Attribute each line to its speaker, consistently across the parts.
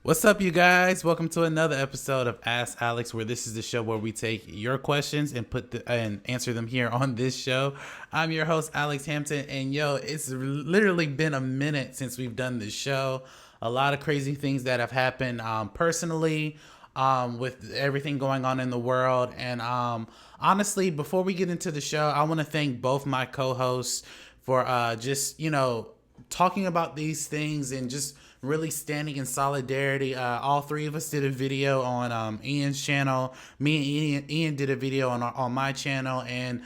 Speaker 1: What's up, you guys? Welcome to another episode of Ask Alex, where this is the show where we take your questions and and answer them here on this show. I'm your host, Alex Hampton, and it's literally been a minute since we've done this show. A lot of crazy things that have happened personally, with everything going on in the world, and honestly, before we get into the show, I want to thank both my co-hosts for just talking about these things and just really standing in solidarity. All three of us did a video on Ian's channel. Me and Ian did a video on my channel, and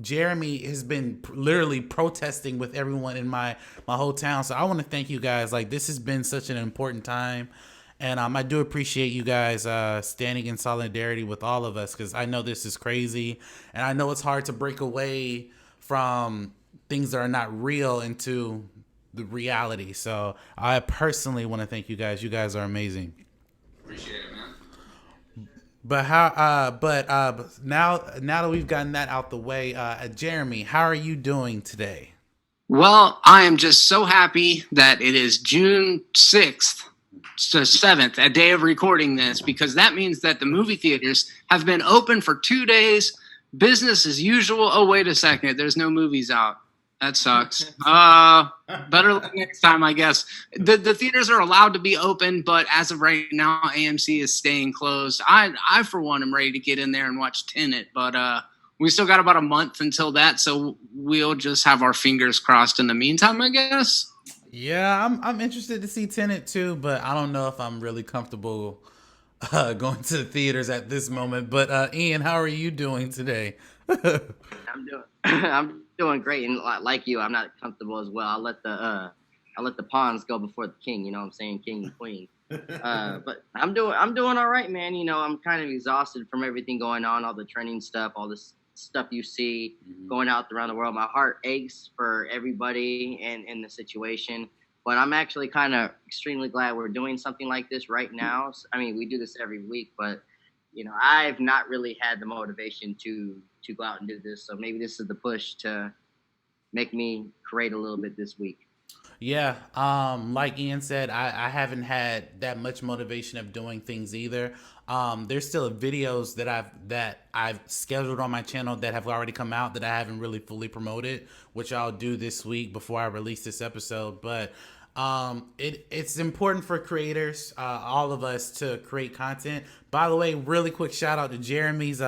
Speaker 1: Jeremy has been literally protesting with everyone in my whole town. So I want to thank you guys. Like, this has been such an important time. And I do appreciate you guys standing in solidarity with all of us, because I know this is crazy, and I know it's hard to break away from things that are not real into the reality. So I personally want to thank you guys. You guys are amazing.
Speaker 2: Appreciate it, man.
Speaker 1: But now that we've gotten that out the way, Jeremy, how are you doing today?
Speaker 2: Well, I am just so happy that it is June 6th to 7th, a day of recording this, because that means that the movie theaters have been open for 2 days. Business as usual. Oh, wait a second. There's no movies out. That sucks. Better luck next time, I guess. The theaters are allowed to be open, but as of right now, AMC is staying closed. I for one, am ready to get in there and watch Tenet, but we still got about a month until that, so we'll just have our fingers crossed in the meantime, I guess.
Speaker 1: Yeah, I'm interested to see Tenet too, but I don't know if I'm really comfortable going to the theaters at this moment. But Ian, how are you doing today?
Speaker 3: I'm doing I'm doing great, and like you, I'm not comfortable as well. I let the pawns go before the king. You know what I'm saying, king and queen. But I'm doing all right, man. You know, I'm kind of exhausted from everything going on, all the trending stuff, all this stuff you see going out around the world. My heart aches for everybody and in the situation. But I'm actually kind of extremely glad we're doing something like this right now. I mean, we do this every week, but I've not really had the motivation to go out and do this. So maybe this is the push to make me create a little bit this week.
Speaker 1: Yeah, like Ian said, I haven't had that much motivation of doing things either. There's still videos that I've scheduled on my channel that have already come out that I haven't really fully promoted, which I'll do this week before I release this episode. But it's important for creators, all of us, to create content. By the way, really quick shout out to Jeremy's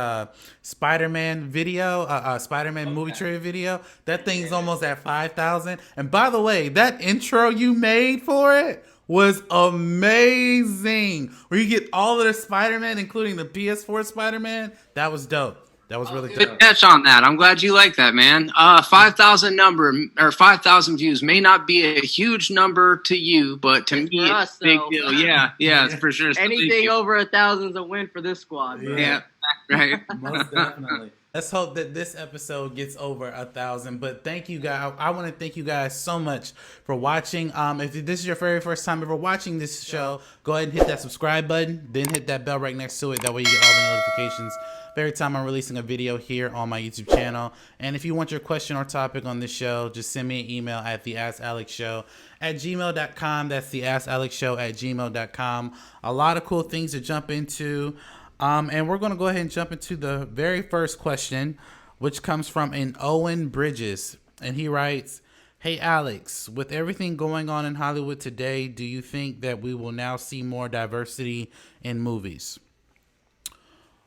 Speaker 1: Spider-Man video, Spider-Man movie trailer video. That thing's almost at 5,000. And by the way, that intro you made for it was amazing. Where you get all of the Spider-Man, including the PS4 Spider-Man. That was dope. That was really
Speaker 2: good catch on that. I'm glad you like that, man. 5,000 views may not be a huge number to you, but to me, it's a big deal. Yeah, it's for sure.
Speaker 3: Anything over 1,000 is a win for this squad, bro.
Speaker 2: Yeah, right.
Speaker 1: Most definitely. Let's hope that this episode gets over 1,000. But thank you guys. I want to thank you guys so much for watching. If this is your very first time ever watching this show, go ahead and hit that subscribe button. Then hit that bell right next to it. That way you get all the notifications every time I'm releasing a video here on my YouTube channel. And if you want your question or topic on this show, just send me an email at theaskalexshow@gmail.com. That's theaskalexshow@gmail.com. A lot of cool things to jump into. And we're going to go ahead and jump into the very first question, which comes from an Owen Bridges. And he writes, "Hey, Alex, with everything going on in Hollywood today, do you think that we will now see more diversity in movies?"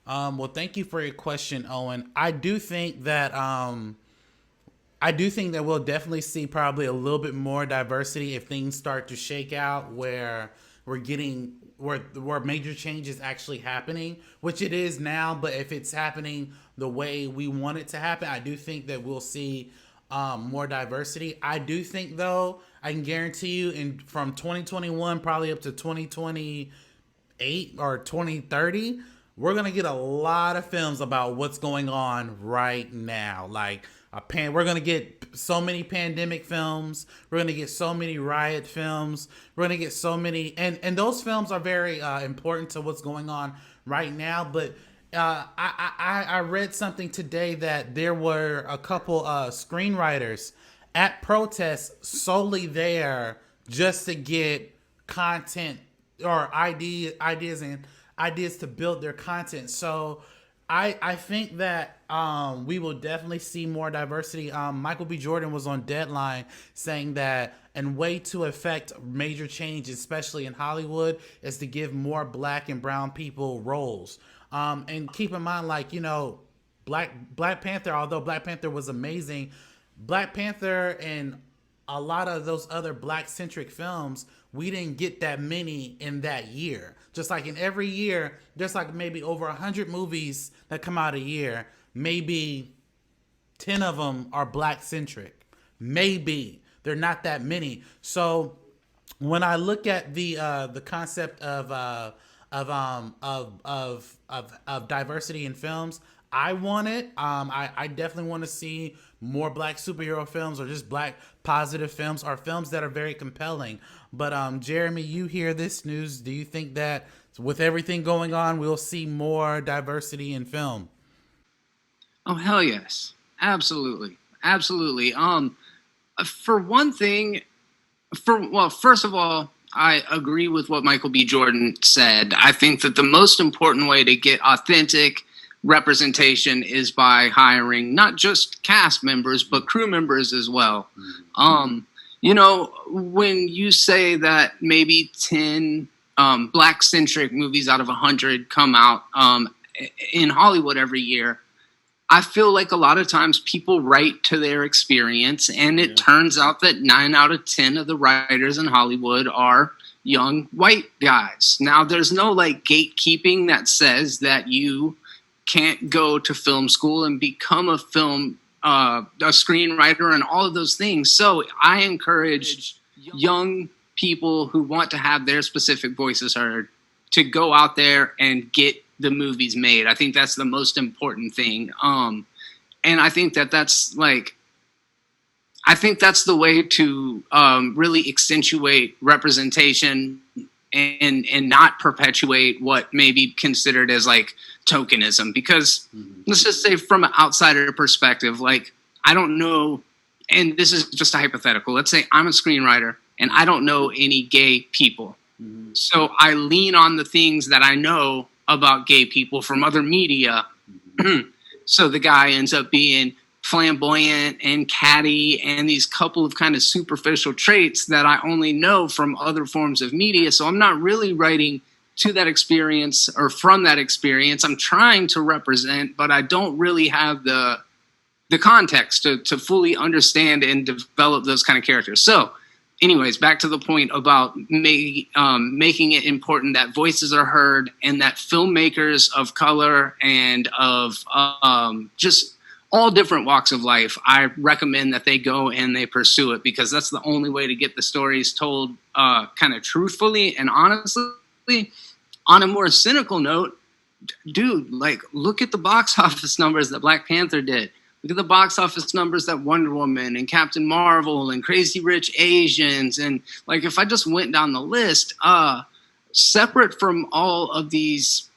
Speaker 1: Well, thank you for your question, Owen. I do think that we'll definitely see probably a little bit more diversity if things start to shake out, where we're getting where major change is actually happening, which it is now. But if it's happening the way we want it to happen, I do think that we'll see more diversity. I do think, though, I can guarantee you, from 2021 probably up to 2028 or 2030, we're going to get a lot of films about what's going on right now. Like, we're going to get so many pandemic films. We're going to get so many riot films. We're going to get so many. And those films are very important to what's going on right now. But I read something today that there were a couple screenwriters at protests solely there just to get content or ideas to build their content. So I think that we will definitely see more diversity. Micheal B Jordan was on Deadline saying that and way to affect major change, especially in Hollywood, is to give more black and brown people roles. And keep in mind, like, Black Panther, although Black Panther was amazing, Black Panther and a lot of those other black centric films, we didn't get that many in that year. Just like in every year, there's like maybe over 100 movies that come out a year. Maybe 10 of them are black centric. Maybe they're not that many. So when I look at the concept of diversity in films, I want it. I definitely want to see more black superhero films or just black positive films or films that are very compelling. But Jeremy, you hear this news? Do you think that with everything going on, we'll see more diversity in film?
Speaker 2: Oh hell yes, absolutely, absolutely. For one thing, first of all, I agree with what Micheal B. Jordan said. I think that the most important way to get authentic representation is by hiring not just cast members but crew members as well. When you say that maybe 10 black centric movies out of 100 come out in Hollywood every year, I feel like a lot of times people write to their experience, and it turns out that 9 out of 10 of the writers in Hollywood are young white guys. Now, there's no like gatekeeping that says that you can't go to film school and become a screenwriter and all of those things. So I encourage young people who want to have their specific voices heard to go out there and get the movies made. I think that's the most important thing. And I think that's the way to really accentuate representation and not perpetuate what may be considered as like tokenism. Because let's just say from an outsider perspective, like I don't know, and this is just a hypothetical. Let's say I'm a screenwriter and I don't know any gay people. So I lean on the things that I know about gay people from other media. So the guy ends up being flamboyant and catty and these couple of kind of superficial traits that I only know from other forms of media. So I'm not really writing to that experience or from that experience. I'm trying to represent, but I don't really have the context to fully understand and develop those kind of characters. So anyways, back to the point about making it important that voices are heard and that filmmakers of color and of just all different walks of life, I recommend that they go and they pursue it, because that's the only way to get the stories told kind of truthfully and honestly. On a more cynical note, dude, like look at the box office numbers that Black Panther did. Look at the box office numbers that Wonder Woman and Captain Marvel and Crazy Rich Asians. And like, if I just went down the list, separate from all of these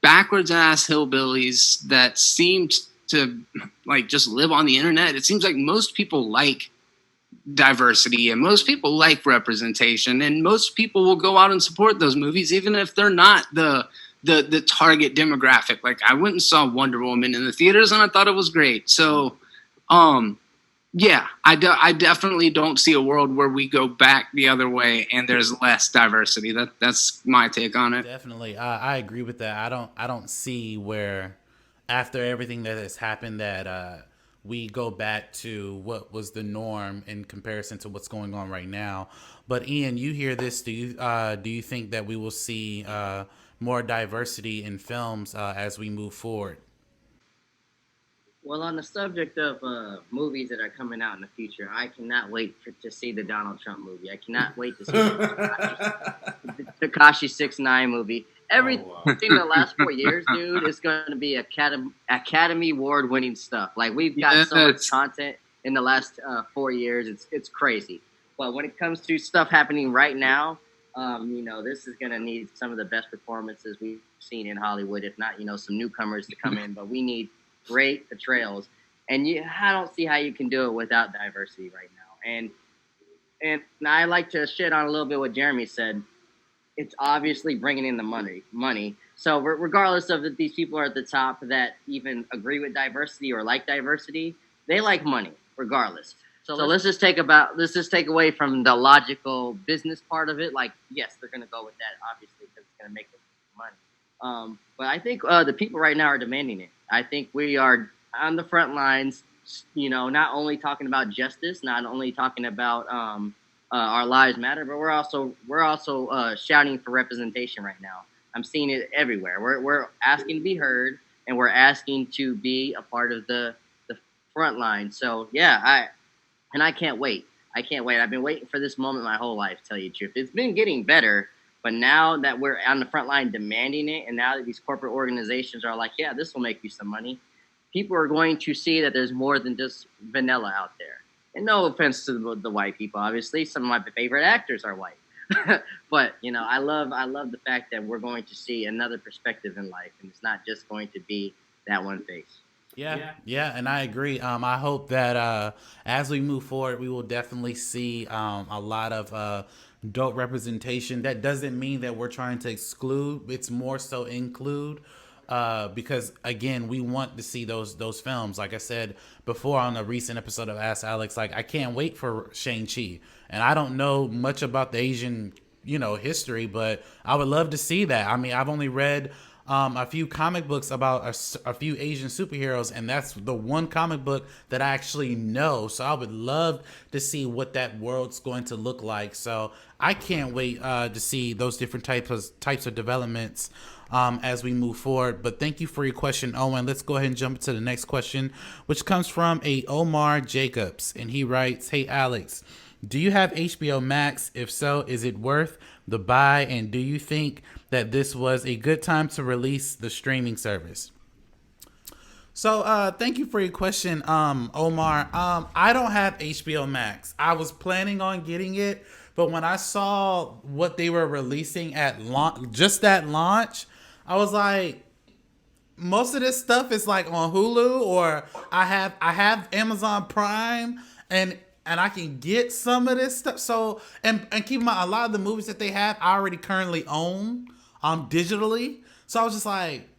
Speaker 2: backwards ass hillbillies that seemed to like just live on the internet, it seems like most people like diversity and most people like representation, and most people will go out and support those movies, even if they're not the target demographic. Like I went and saw Wonder Woman in the theaters and I thought it was great. So, yeah, I definitely don't see a world where we go back the other way and there's less diversity. That's my take on it.
Speaker 1: Definitely, I agree with that. I don't see where after everything that has happened that we go back to what was the norm in comparison to what's going on right now. But Ian, you hear this? Do you think that we will see more diversity in films as we move forward?
Speaker 3: Well, on the subject of movies that are coming out in the future, I cannot wait to see the Donald Trump movie. I cannot wait to see the Tekashi 6ix9ine movie. Everything in the last 4 years, dude, is going to be Academy Award winning stuff. Like we've got so much content in the last 4 years. It's crazy. But when it comes to stuff happening right now, this is going to need some of the best performances we've seen in Hollywood. If not, some newcomers to come in. But we need great portrayals, and I don't see how you can do it without diversity right now. And I like to shit on a little bit what Jeremy said. it's obviously bringing in the money. So regardless of if these people are at the top that even agree with diversity or like diversity, they like money regardless. So let's just take away from the logical business part of it. Like, yes, they're gonna go with that obviously because it's gonna make them money. But I think the people right now are demanding it. I think we are on the front lines. Not only talking about justice, not only talking about our lives matter, but we're also shouting for representation right now. I'm seeing it everywhere. We're asking to be heard, and we're asking to be a part of the front line. So yeah, I can't wait. I can't wait. I've been waiting for this moment my whole life. To tell you the truth, it's been getting better, but now that we're on the front line demanding it, and now that these corporate organizations are like, yeah, this will make you some money, people are going to see that there's more than just vanilla out there. And no offense to the white people, obviously, some of my favorite actors are white. But I love the fact that we're going to see another perspective in life, and it's not just going to be that one face.
Speaker 1: Yeah, and I agree. I hope that as we move forward, we will definitely see a lot of dope representation. That doesn't mean that we're trying to exclude; it's more so include. Because again, we want to see those films. Like I said before on a recent episode of Ask Alex, like I can't wait for Shang-Chi, and I don't know much about the Asian history, but I would love to see that. I mean, I've only read a few comic books about a few Asian superheroes, and that's the one comic book that I actually know. So I would love to see what that world's going to look like. So I can't wait to see those different types of developments as we move forward. But thank you for your question, Owen. Let's go ahead and jump into the next question, which comes from a Omar Jacobs, and he writes, "Hey Alex, do you have HBO Max? If so, is it worth the buy? And do you think that this was a good time to release the streaming service?" So thank you for your question, Omar. I don't have HBO Max. I was planning on getting it, but when I saw what they were releasing at launch, just at launch, I was like, most of this stuff is like on Hulu, or I have Amazon Prime, and I can get some of this stuff. So and keep in mind, a lot of the movies that they have I already currently own digitally. So I was just like,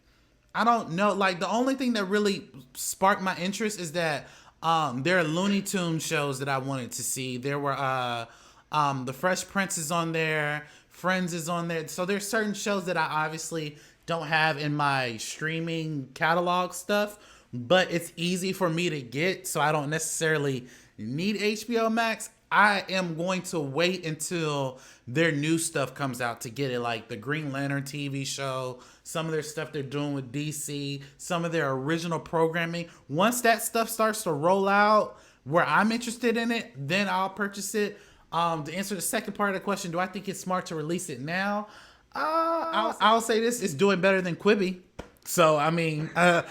Speaker 1: I don't know. Like the only thing that really sparked my interest is that there are Looney Tunes shows that I wanted to see. There were the Fresh Prince is on there, Friends is on there. So there's certain shows that I obviously don't have in my streaming catalog stuff, but it's easy for me to get, so I don't necessarily need HBO Max. I am going to wait until their new stuff comes out to get it, like the Green Lantern TV show, some of their stuff they're doing with DC, some of their original programming. Once that stuff starts to roll out where I'm interested in it, then I'll purchase it. To answer the second part of the question, do I think it's smart to release it now? I'll say this: it's doing better than Quibi. So I mean, hey,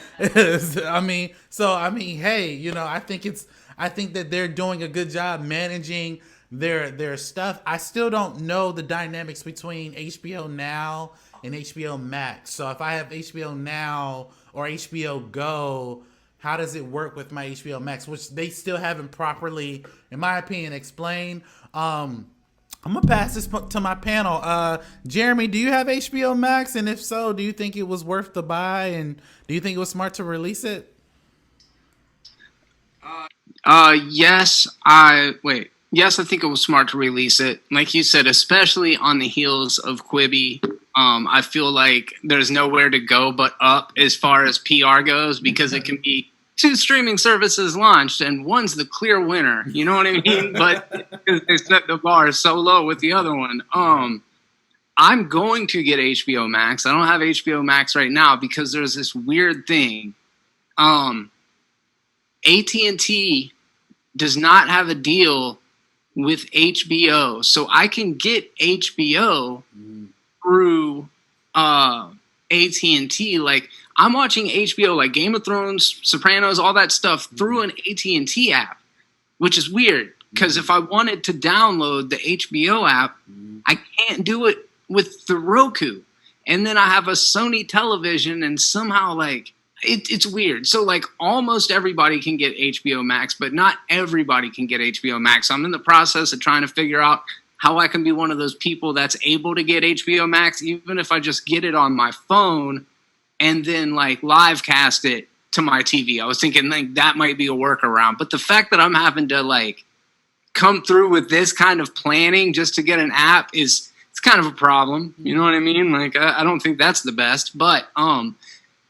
Speaker 1: I think that they're doing a good job managing their stuff. I still don't know the dynamics between HBO Now and HBO Max. So if I have HBO Now or HBO Go, how does it work with my HBO Max, which they still haven't properly, in my opinion, explained. I'm gonna pass this to my panel. Jeremy, do you have HBO Max? And if so, do you think it was worth the buy? And do you think it was smart to release it?
Speaker 2: Yes, Yes, I think it was smart to release it. Like you said, especially on the heels of Quibi. I feel like there's nowhere to go but up as far as PR goes, because it can be two streaming services launched and one's the clear winner. You know what I mean? But they set the bar so low with the other one. I'm going to get HBO Max. I don't have HBO Max right now because there's this weird thing. AT&T does not have a deal with HBO, so I can get HBO through AT&T. Like, I'm watching HBO, like Game of Thrones, Sopranos, all that stuff through an AT&T app, which is weird because if I wanted to download the HBO app, I can't do it with the Roku. And then I have a Sony television, and somehow, like, it's weird. So, like, almost everybody can get HBO Max, but not everybody can get HBO Max. So I'm in the process of trying to figure out how I can be one of those people that's able to get HBO Max, even if I just get it on my phone and then like live cast it to my TV. I was thinking like that might be a workaround. But the fact that I'm having to like come through with this kind of planning just to get an app it's kind of a problem. You know what I mean? Like I don't think that's the best. But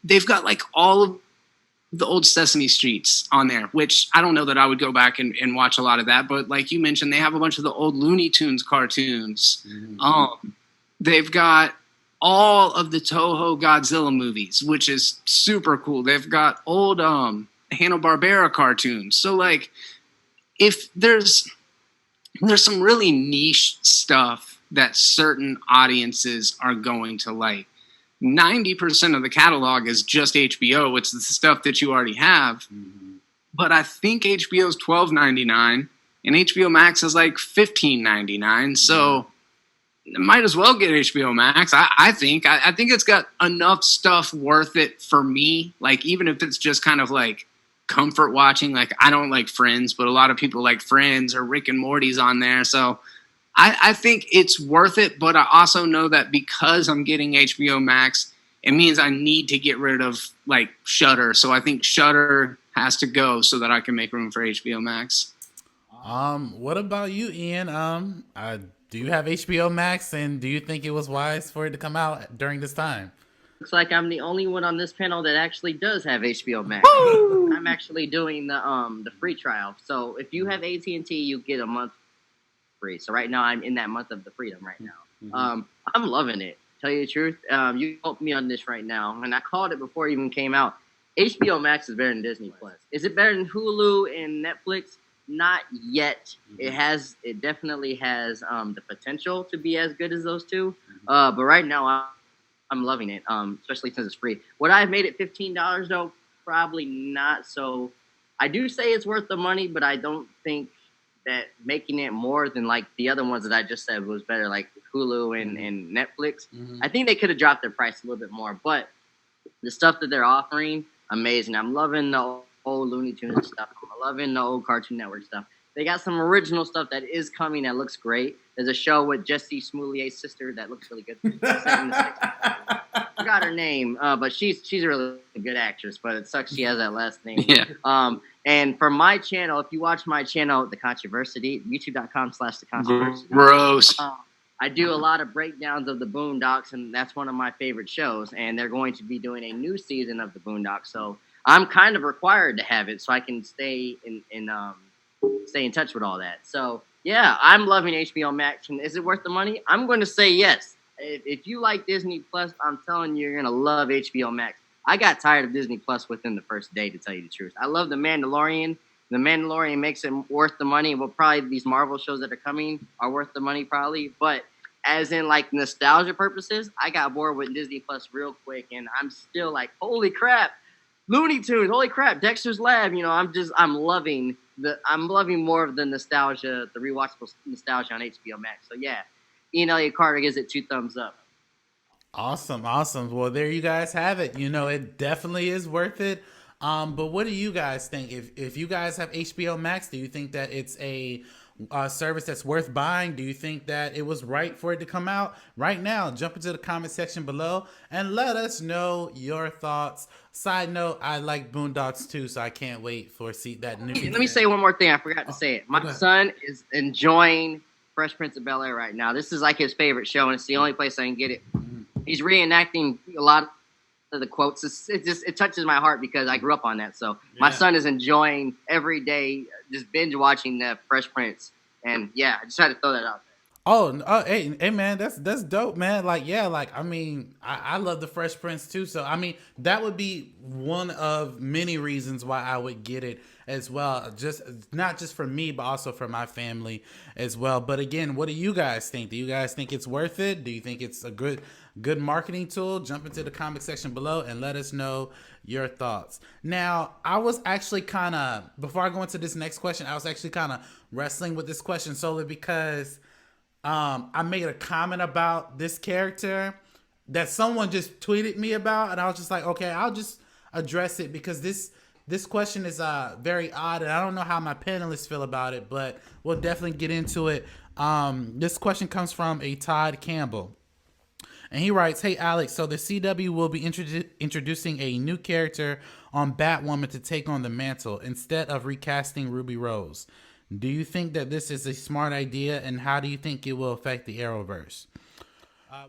Speaker 2: they've got like all of the old Sesame Streets on there, which I don't know that I would go back and watch a lot of that. But like you mentioned, they have a bunch of the old Looney Tunes cartoons. They've got all of the Toho Godzilla movies, which is super cool. They've got old Hanna-Barbera cartoons. So like if there's some really niche stuff that certain audiences are going to like. 90% of the catalog is just HBO. It's the stuff that you already have. Mm-hmm. But I think HBO is $12.99 and HBO Max is like $15.99. Mm-hmm. So might as well get HBO Max. I think it's got enough stuff worth it for me. Like even if it's just kind of like comfort watching, like I don't like Friends, but a lot of people like Friends or Rick and Morty's on there. So I think it's worth it, but I also know that because I'm getting HBO Max, it means I need to get rid of like Shudder. So I think Shudder has to go so that I can make room for HBO Max.
Speaker 1: What about you, Ian? Do you have HBO Max, and do you think it was wise for it to come out during this time?
Speaker 3: Looks like I'm the only one on this panel that actually does have HBO Max. I'm actually doing the free trial. So if you have AT&T, you get a month free. So right now I'm in that month of the freedom right now. Mm-hmm. I'm loving it. Tell you the truth. You helped me on this right now, and I called it before it even came out. HBO Max is better than Disney Plus. Is it better than Hulu and Netflix? Not yet. Mm-hmm. It definitely has the potential to be as good as those two. Mm-hmm. But right now I'm loving it. Especially since it's free. Would I have made it $15 though? Probably not. So I do say it's worth the money, but I don't think that making it more than like the other ones that I just said was better, like Hulu and Netflix. Mm-hmm. I think they could have dropped their price a little bit more, but the stuff that they're offering, amazing. I'm loving the old Looney Tunes stuff. I'm loving the old Cartoon Network stuff. They got some original stuff that is coming that looks great. There's a show with Jessie Smoullier's sister that looks really good. I forgot her name, but she's a really good actress, but it sucks she has that last name. Yeah. And for my channel, if you watch my channel, The Controversy, youtube.com/TheControversy.
Speaker 2: Gross.
Speaker 3: I do a lot of breakdowns of the Boondocks, and that's one of my favorite shows. And they're going to be doing a new season of the Boondocks, so I'm kind of required to have it so I can stay in touch with all that. So yeah, I'm loving HBO Max. And is it worth the money? I'm going to say yes. If you like Disney Plus, I'm telling you, you're going to love HBO Max. I got tired of Disney Plus within the first day, to tell you the truth. I love The Mandalorian. The Mandalorian makes it worth the money. Well, probably these Marvel shows that are coming are worth the money, probably. But as in like nostalgia purposes, I got bored with Disney Plus real quick, and I'm still like, holy crap, Looney Tunes, holy crap, Dexter's Lab. You know, I'm loving more of the nostalgia, the rewatchable nostalgia on HBO Max. So yeah, Ian Elliott Carter gives it 2 thumbs up.
Speaker 1: Awesome. Well, there you guys have it. You know, it definitely is worth it. But what do you guys think? If you guys have HBO Max, do you think that it's a service that's worth buying? Do you think that it was right for it to come out right now? Jump into the comment section below and let us know your thoughts. Side note, I like Boondocks too, so I can't wait for that new.
Speaker 3: Let me say one more thing. I forgot to say it. My son is enjoying Fresh Prince of Bel-Air right now. This is like his favorite show, and it's the only place I can get it. He's reenacting a lot of the quotes. It touches my heart because I grew up on that. So my son is enjoying every day, just binge watching the Fresh Prince. And yeah, I just had to throw that out there.
Speaker 1: Hey man, that's dope, man. I mean, I love the Fresh Prince too. So I mean, that would be one of many reasons why I would get it as well. Just not just for me, but also for my family as well. But again, what do you guys think? Do you guys think it's worth it? Do you think it's a good marketing tool? Jump into the comment section below and let us know your thoughts. Now, I was actually before I go into this next question, I was actually kind of wrestling with this question solely because I made a comment about this character that someone just tweeted me about, and I was just like, okay, I'll just address it because this this question is very odd, and I don't know how my panelists feel about it, but we'll definitely get into it. This question comes from a Todd Campbell. And he writes, "Hey Alex, so the CW will be introducing a new character on Batwoman to take on the mantle instead of recasting Ruby Rose. Do you think that this is a smart idea, and how do you think it will affect the Arrowverse?"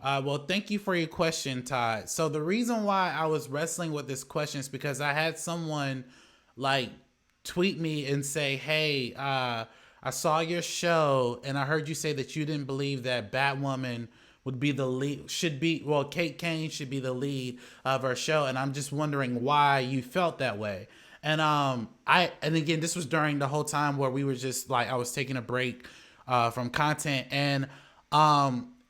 Speaker 1: Well, thank you for your question, Todd. So the reason why I was wrestling with this question is because I had someone like tweet me and say, "Hey, I saw your show and I heard you say that you didn't believe that Batwoman would be the lead, Kate Kane should be the lead of our show, and I'm just wondering why you felt that way." And and again, this was during the whole time where we were just like, I was taking a break from content, and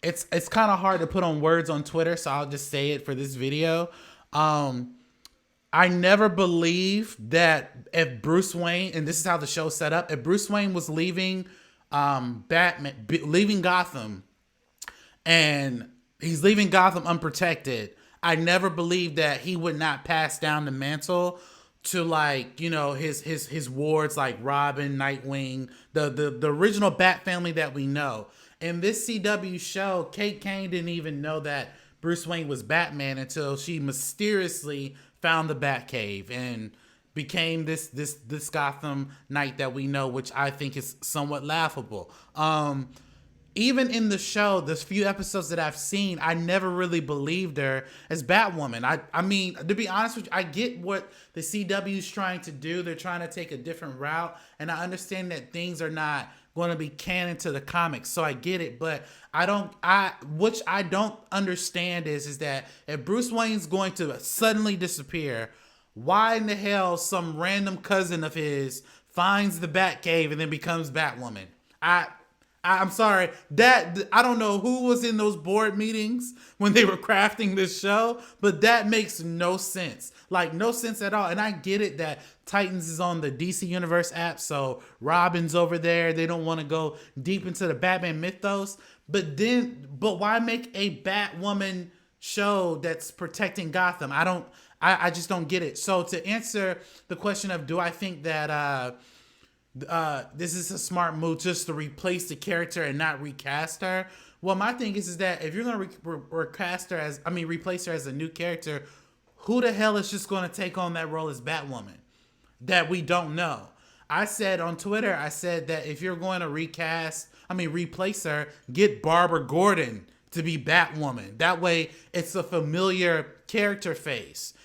Speaker 1: it's kind of hard to put on words on Twitter, so I'll just say it for this video. I never believed that if Bruce Wayne, and this is how the show set up, if Bruce Wayne was leaving leaving Gotham, and he's leaving Gotham unprotected, I never believed that he would not pass down the mantle to, like, you know, his wards like Robin, Nightwing, the original Bat family that we know. In this CW show, Kate Kane didn't even know that Bruce Wayne was Batman until she mysteriously found the Batcave and became this Gotham Knight that we know, which I think is somewhat laughable. Even in the show, the few episodes that I've seen, I never really believed her as Batwoman. I mean, to be honest with you, I get what the CW is trying to do. They're trying to take a different route, and I understand that things are not going to be canon to the comics, so I get it. But which I don't understand is that if Bruce Wayne's going to suddenly disappear, why in the hell some random cousin of his finds the Batcave and then becomes Batwoman? I'm sorry, that I don't know who was in those board meetings when they were crafting this show, but that makes no sense. Like, no sense at all. And I get it that Titans is on the DC Universe app, so Robin's over there. They don't want to go deep into the Batman mythos. But why make a Batwoman show that's protecting Gotham? I just don't get it. So to answer the question of, do I think that this is a smart move just to replace the character and not recast her? Well, my thing is that if you're going to replace her as a new character, who the hell is just going to take on that role as Batwoman that we don't know? I said on Twitter, that if you're going to replace her, get Barbara Gordon to be Batwoman. That way it's a familiar character face.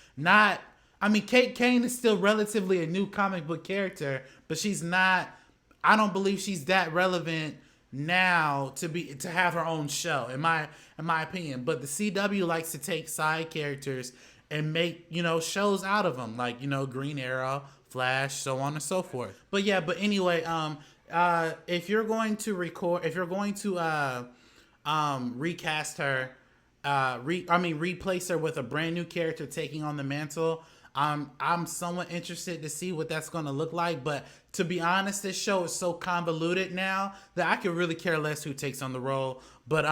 Speaker 1: Kate Kane is still relatively a new comic book character, but she's not, I don't believe she's that relevant now to have her own show, in my opinion. But the CW likes to take side characters and make, shows out of them, like, Green Arrow, Flash, so on and so forth. But anyway, if you're going to recast her, replace her with a brand new character taking on the mantle, I'm somewhat interested to see what that's going to look like. But to be honest, this show is so convoluted now that I could really care less who takes on the role. But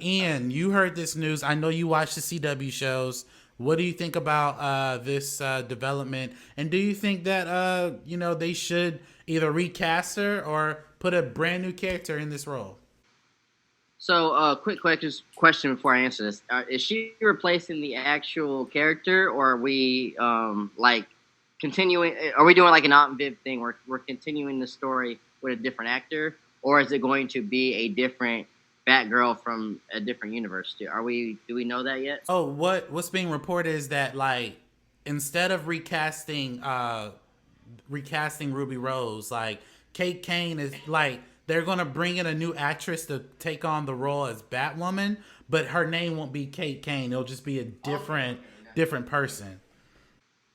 Speaker 1: Ian, you heard this news. I know you watch the CW shows. What do you think about this development? And do you think that they should either recast her or put a brand new character in this role?
Speaker 3: So, quick question before I answer this: is she replacing the actual character, or are we continuing? Are we doing like an Aunt Viv thing? We're continuing the story with a different actor, or is it going to be a different Batgirl from a different universe? Do we know that yet?
Speaker 1: Oh, what's being reported is that, like, instead of recasting Ruby Rose, like, Kate Kane is like, they're going to bring in a new actress to take on the role as Batwoman, but her name won't be Kate Kane. It'll just be a different person.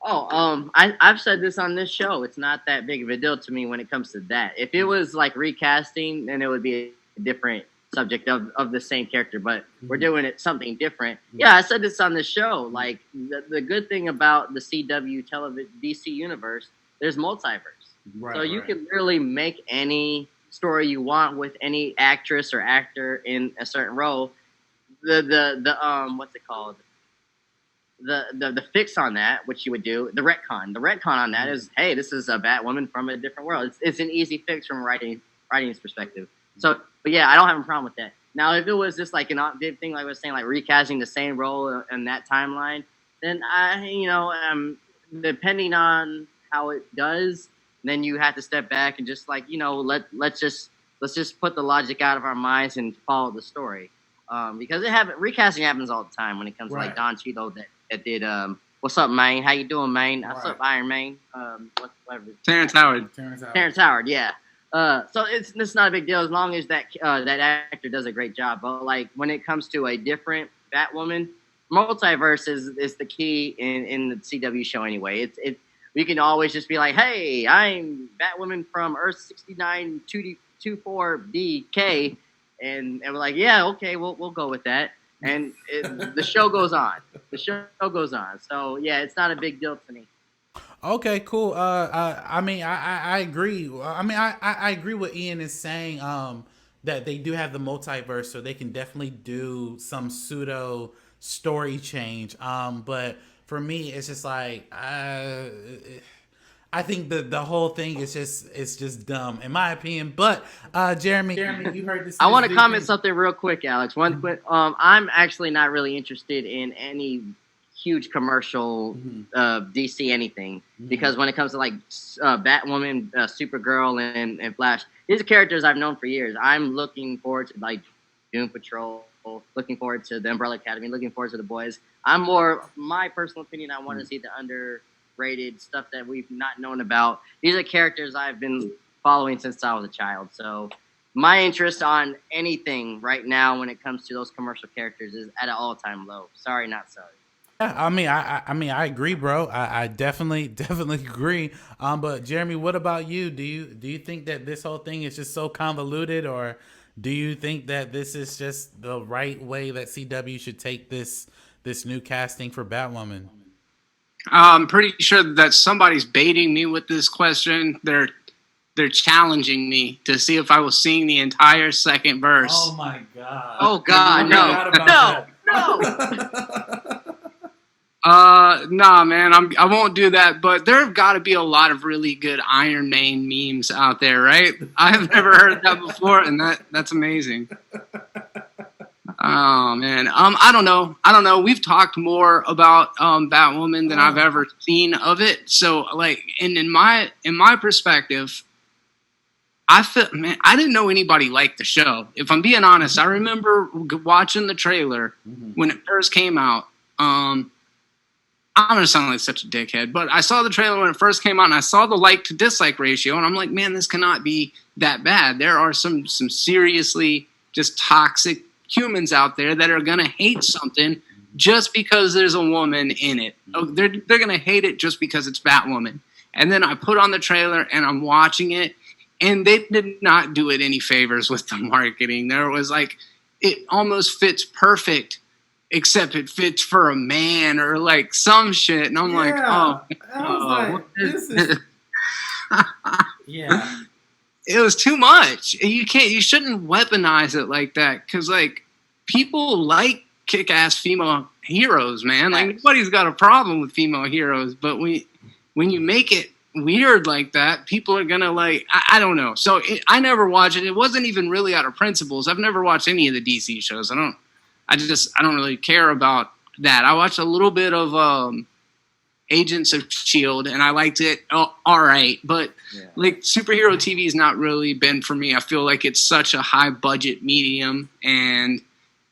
Speaker 3: I've said this on this show. It's not that big of a deal to me when it comes to that. If it was like recasting, then it would be a different subject of the same character, but we're doing it something different. Yeah, I said this on the show. Like, the good thing about the CW DC universe, there's multiverse. Right, so you can literally make any story you want with any actress or actor in a certain role. The what's it called? the fix on that, which you would do, the retcon on that is, hey, this is a Batwoman from a different world. It's an easy fix from writing's perspective. So, but yeah, I don't have a problem with that. Now, if it was just like an big thing, like I was saying, like recasting the same role in that timeline, then depending on how it does, then you have to step back and just like, let's just put the logic out of our minds and follow the story. Because recasting happens all the time when it comes to like Don Cheadle that did What's Up, Maine? How you doing, Maine? What's up, Iron Maine? Whatever.
Speaker 2: Terrence Howard.
Speaker 3: Terrence Howard, yeah. So it's not a big deal as long as that actor does a great job. But like when it comes to a different Batwoman, multiverse is the key in the CW show anyway. We can always just be like, hey, I'm Batwoman from Earth 69 24BK, and we're like, yeah, okay, we'll go with that. And the show goes on. The show goes on. So yeah, it's not a big deal to me.
Speaker 1: Okay, cool. I mean, I agree. I mean, I agree what Ian is saying. That they do have the multiverse, so they can definitely do some pseudo story change. But for me, it's just like I think the whole thing is just dumb in my opinion. But Jeremy, you heard this.
Speaker 3: I want to comment something real quick, Alex. One quick. I'm actually not really interested in any huge commercial DC anything because when it comes to like Batwoman, Supergirl, and Flash, these are characters I've known for years. I'm looking forward to like Doom Patrol, looking forward to the Umbrella Academy, looking forward to the boys. My personal opinion, I want to see the underrated stuff that we've not known about. These are characters I've been following since I was a child. So my interest on anything right now when it comes to those commercial characters is at an all-time low. Sorry, not sorry.
Speaker 1: Yeah, I mean, I agree, bro. I definitely agree. But Jeremy, what about you? Do you think that this whole thing is just so convoluted, or do you think that this is just the right way that CW should take this new casting for Batwoman?
Speaker 2: I'm pretty sure that somebody's baiting me with this question. They're challenging me to see if I was seeing the entire second verse.
Speaker 1: Oh my god!
Speaker 3: Oh god! No!
Speaker 2: Nah, man, I won't do that. But there have got to be a lot of really good Iron Man memes out there, right? I've never heard that before, and that's amazing. Oh man, I don't know. We've talked more about Batwoman than I've ever seen of it. So like, and in my perspective, I didn't know anybody liked the show. If I'm being honest, I remember watching the trailer when it first came out. I'm going to sound like such a dickhead, but I saw the trailer when it first came out, and I saw the like to dislike ratio, and I'm like, man, this cannot be that bad. There are some seriously just toxic humans out there that are going to hate something just because there's a woman in it. They're going to hate it just because it's Batwoman. And then I put on the trailer, and I'm watching it, and they did not do it any favors with the marketing. There was like, it almost fits perfect, except it fits for a man or like some shit. And I'm like,
Speaker 1: this is... yeah.
Speaker 2: It was too much. You shouldn't weaponize it like that. Cause like people like kick-ass female heroes, man. Like nobody's got a problem with female heroes, but when you make it weird like that, people are gonna like, I don't know. So I never watched it. It wasn't even really out of principles. I've never watched any of the DC shows. I don't really care about that. I watched a little bit of Agents of S.H.I.E.L.D. and I liked it all right. But like superhero TV has not really been for me. I feel like it's such a high budget medium. And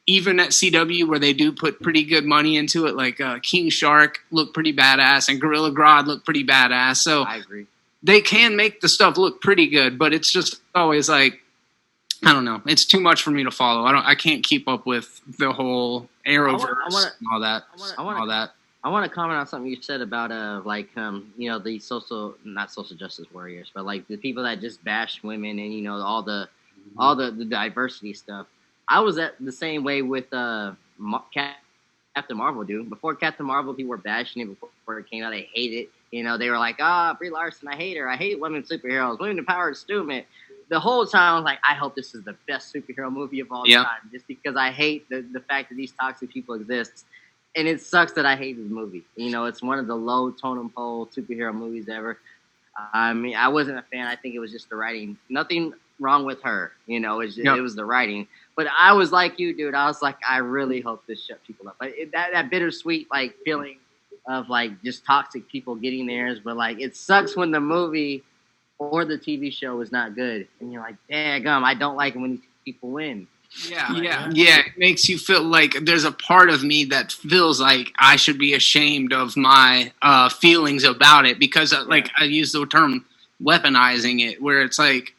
Speaker 2: even at CW where they do put pretty good money into it, like King Shark looked pretty badass and Gorilla Grodd looked pretty badass. So
Speaker 3: I agree.
Speaker 2: They can make the stuff look pretty good, but it's just always like, I don't know. It's too much for me to follow. I can't keep up with the whole Arrowverse and all that.
Speaker 3: I want to comment on something you said about the not social justice warriors, but like the people that just bash women and all the diversity stuff. I was at the same way with Captain Marvel, dude. Before Captain Marvel, people were bashing it before it came out. They hated it. They were like, Brie Larson, I hate her. I hate women superheroes. Women empowered stupid. The whole time I was like, I hope this is the best superhero movie of all time, just because I hate the fact that these toxic people exist. and it sucks that I hate this movie. You know, it's one of the low totem pole superhero movies ever. I mean, I wasn't a fan. I think it was just the writing. Nothing wrong with her. You know, it was the writing. But I was like you, dude. I was like, I really hope this shut people up. Like that bittersweet like feeling of like just toxic people getting theirs. But like, it sucks when the movie or the TV show is not good, and you're like, daggum, I don't like it when these people win.
Speaker 2: Yeah. It makes you feel like there's a part of me that feels like I should be ashamed of my feelings about it because, like, I use the term weaponizing it, where it's like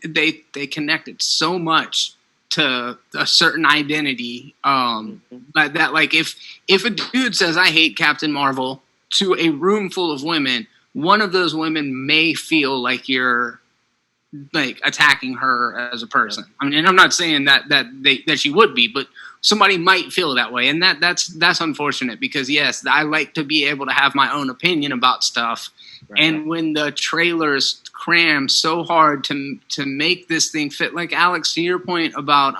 Speaker 2: they connect it so much to a certain identity. But that, like, if a dude says I hate Captain Marvel to a room full of women, one of those women may feel like you're like attacking her as a person. I mean, and I'm not saying that she would be, but somebody might feel that way, and that's unfortunate because yes, I like to be able to have my own opinion about stuff. Right. And when the trailers cram so hard to make this thing fit, like Alex, to your point about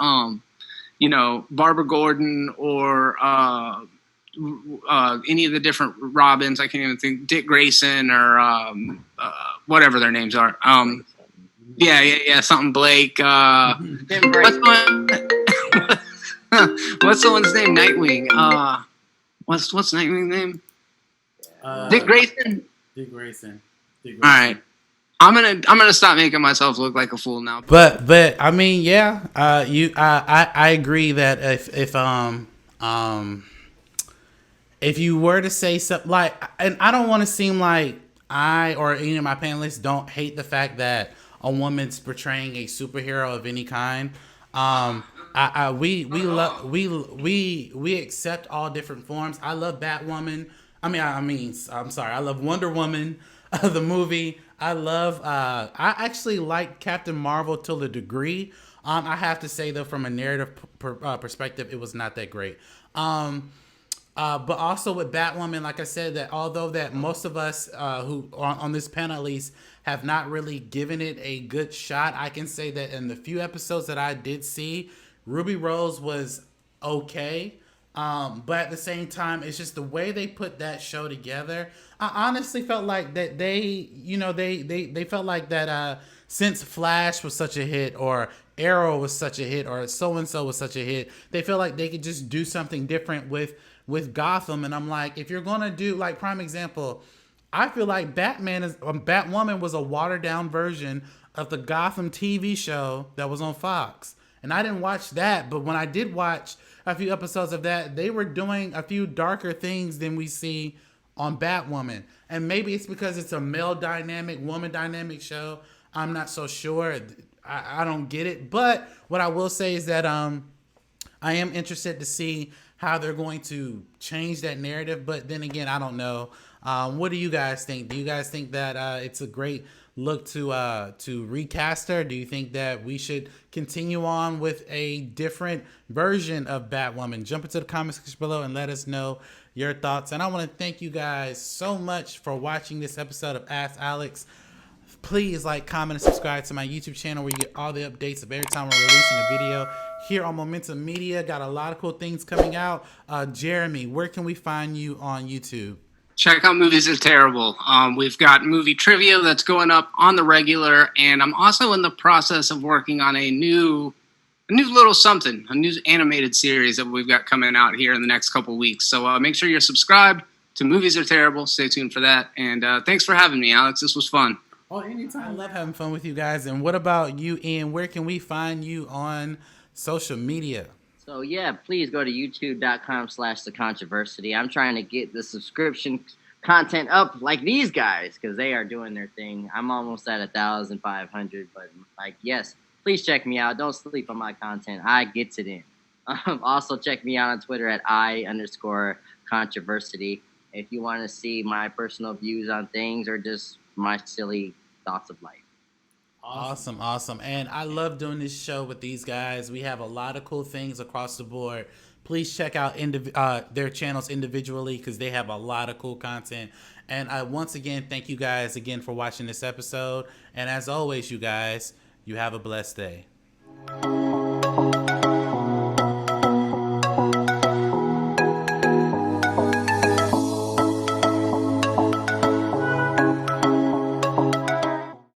Speaker 2: Barbara Gordon or any of the different Robins, I can't even think, Dick Grayson or whatever their names are. Yeah, something Blake. What's the one's name? Nightwing. What's Nightwing's name? Dick Grayson.
Speaker 1: Dick Grayson.
Speaker 2: All right, I'm gonna stop making myself look like a fool now.
Speaker 1: But I mean, yeah. I agree that if you were to say something like, and I don't want to seem like I or any of my panelists don't hate the fact that a woman's portraying a superhero of any kind. We accept all different forms. I love Batwoman. I love Wonder Woman, the movie. I actually like Captain Marvel to a degree. I have to say though, from a narrative perspective, it was not that great. But also with Batwoman, like I said, that although that most of us who on this panel at least have not really given it a good shot, I can say that in the few episodes that I did see, Ruby Rose was okay. But at the same time, it's just the way they put that show together. I honestly felt like that they felt like that since Flash was such a hit, or Arrow was such a hit, or so-and-so was such a hit, they feel like they could just do something different with Gotham. And I'm like, if you're gonna do, like, prime example, I feel like Batwoman was a watered down version of the Gotham TV show that was on Fox. And I didn't watch that, but when I did watch a few episodes of that, they were doing a few darker things than we see on Batwoman. And maybe it's because it's a male dynamic, woman dynamic show. I'm not so sure. I don't get it. But what I will say is that I am interested to see how they're going to change that narrative. But then again, I don't know. What do you guys think? Do you guys think that it's a great look to recast her? Do you think that we should continue on with a different version of Batwoman? Jump into the comments section below and let us know your thoughts. And I want to thank you guys so much for watching this episode of Ask Alex. Please like, comment, and subscribe to my YouTube channel where you get all the updates of every time we're releasing a video. Here on Momentum Media, got a lot of cool things coming out. Jeremy, where can we find you on YouTube?
Speaker 2: Check out Movies Are Terrible. We've got movie trivia that's going up on the regular, and I'm also in the process of working on a new little something, a new animated series that we've got coming out here in the next couple weeks. So make sure you're subscribed to Movies Are Terrible. Stay tuned for that. And thanks for having me, Alex. This was fun.
Speaker 1: Oh, anytime. I love having fun with you guys. And what about you, Ian? Where can we find you on social media?
Speaker 3: So yeah, please go to youtube.com/thecontroversy. I'm trying to get the subscription content up like these guys because they are doing their thing. I'm almost at 1,500, but like, yes, please check me out. Don't sleep on my content. I gets it in. Also check me out on Twitter at @I_controversy if you want to see my personal views on things or just my silly thoughts of life.
Speaker 1: Awesome. And I love doing this show with these guys. We have a lot of cool things across the board. Please check out their channels individually because they have a lot of cool content. And I once again thank you guys again for watching this episode. And as always, you guys, you have a blessed day.